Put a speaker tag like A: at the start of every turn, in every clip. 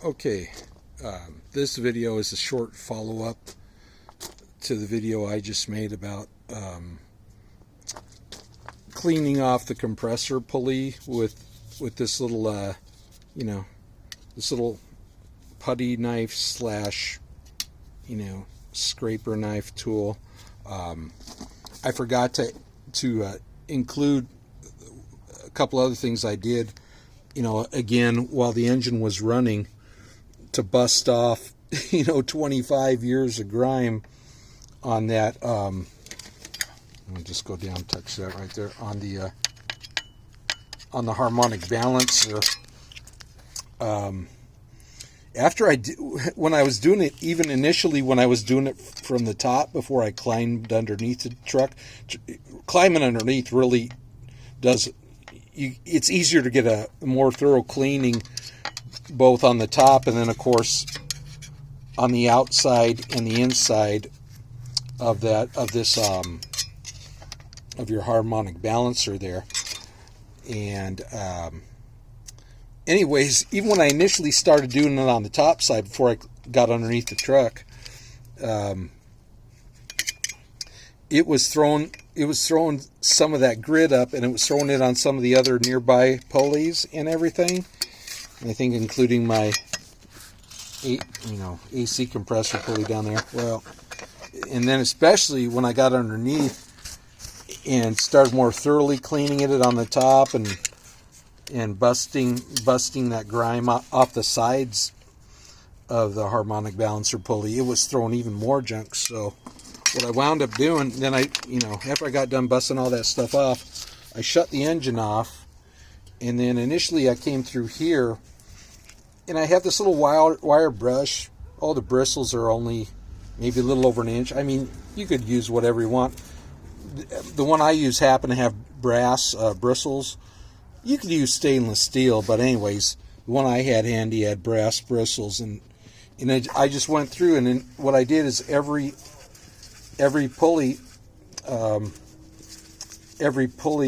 A: Okay, this video is a short follow-up to the video I just made about cleaning off the compressor pulley with this little, this little putty knife slash, scraper knife tool. I forgot to include a couple other things I did, again, while the engine was running, to bust off, 25 years of grime on that. Let me just go down and touch that right there on the harmonic balancer. After when I was doing it, even initially when I was doing it from the top before I climbed underneath the truck, climbing underneath really does. It's easier to get a more thorough cleaning, both on the top and then of course on the outside and the inside of your harmonic balancer there. And anyways, even when I initially started doing it on the top side before I got underneath the truck, it was throwing some of that grit up, and it was throwing it on some of the other nearby pulleys and everything. And I think including my AC compressor pulley down there. Well, and then especially when I got underneath and started more thoroughly cleaning it on the top and busting that grime off the sides of the harmonic balancer pulley, it was throwing even more junk. So what I wound up doing, then after I got done busting all that stuff off, I shut the engine off, and then initially I came through here, and I have this little wire brush. All the bristles are only maybe a little over an inch. I mean, you could use whatever you want. The one I use happened to have brass bristles. You could use stainless steel, but anyways, the one I had handy had brass bristles, and I just went through, and then what I did is every pulley,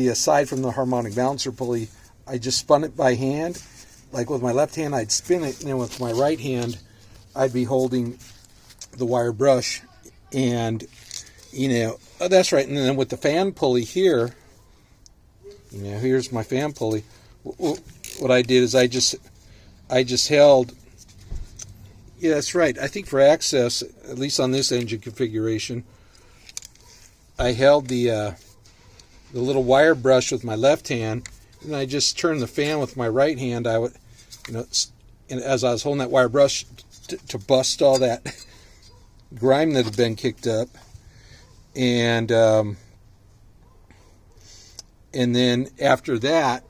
A: aside from the harmonic balancer pulley, I just spun it by hand. Like with my left hand, I'd spin it, and then with my right hand, I'd be holding the wire brush, and that's right. And then with the fan pulley here, here's my fan pulley. What I did is I just held. Yeah, that's right. I think for access, at least on this engine configuration, I held the little wire brush with my left hand, and I just turned the fan with my right hand. I would, and as I was holding that wire brush to bust all that grime that had been kicked up, and then after that,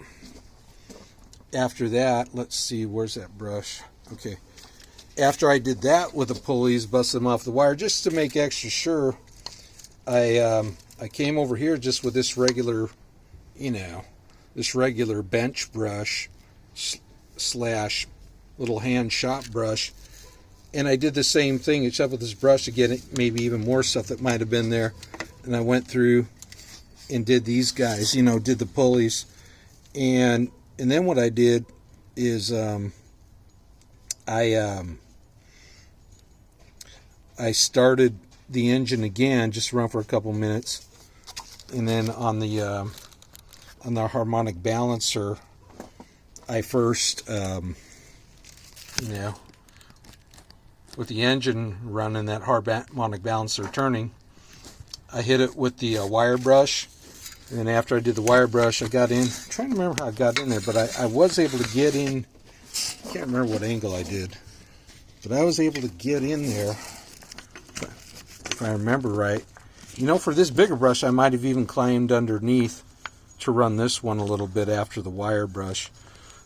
A: let's see, where's that brush? Okay. After I did that with the pulleys, busted them off the wire, just to make extra sure, I came over here just with this regular, this regular bench brush slash little hand shop brush, and I did the same thing except with this brush to get maybe even more stuff that might have been there. And I went through and did these guys, did the pulleys, and then what I did is I started the engine again, just run for a couple minutes, and then on the harmonic balancer, I first, with the engine running, that harmonic balancer turning, I hit it with the wire brush, and then after I did the wire brush, I got in. I'm trying to remember how I got in there, but I was able to get in. I can't remember what angle I did, but I was able to get in there, if I remember right. For this bigger brush, I might have even climbed underneath to run this one a little bit after the wire brush.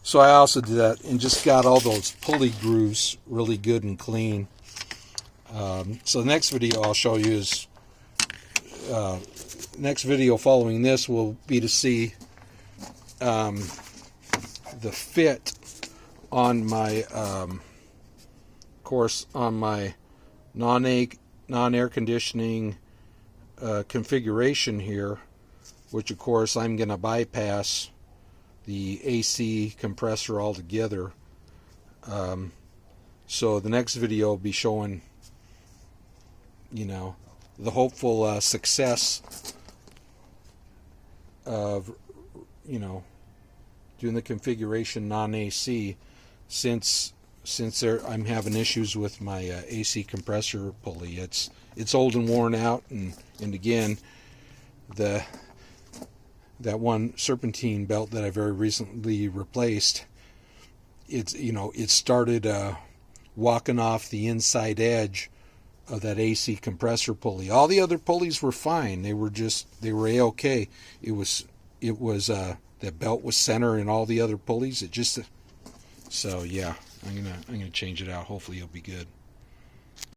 A: So I also did that and just got all those pulley grooves really good and clean. So the next video I'll show you is, next video following this will be to see the fit on my, on my non-air conditioning configuration here, which of course I'm going to bypass the AC compressor altogether. So the next video will be showing, you know, the hopeful success of, you know, doing the configuration non-AC, since I'm having issues with my AC compressor pulley. It's old and worn out, and again, that one serpentine belt that I very recently replaced, it started walking off the inside edge of that AC compressor pulley. All the other pulleys were fine. They were A-okay. It was that belt was center in all the other pulleys. So yeah, I'm gonna change it out. Hopefully it'll be good.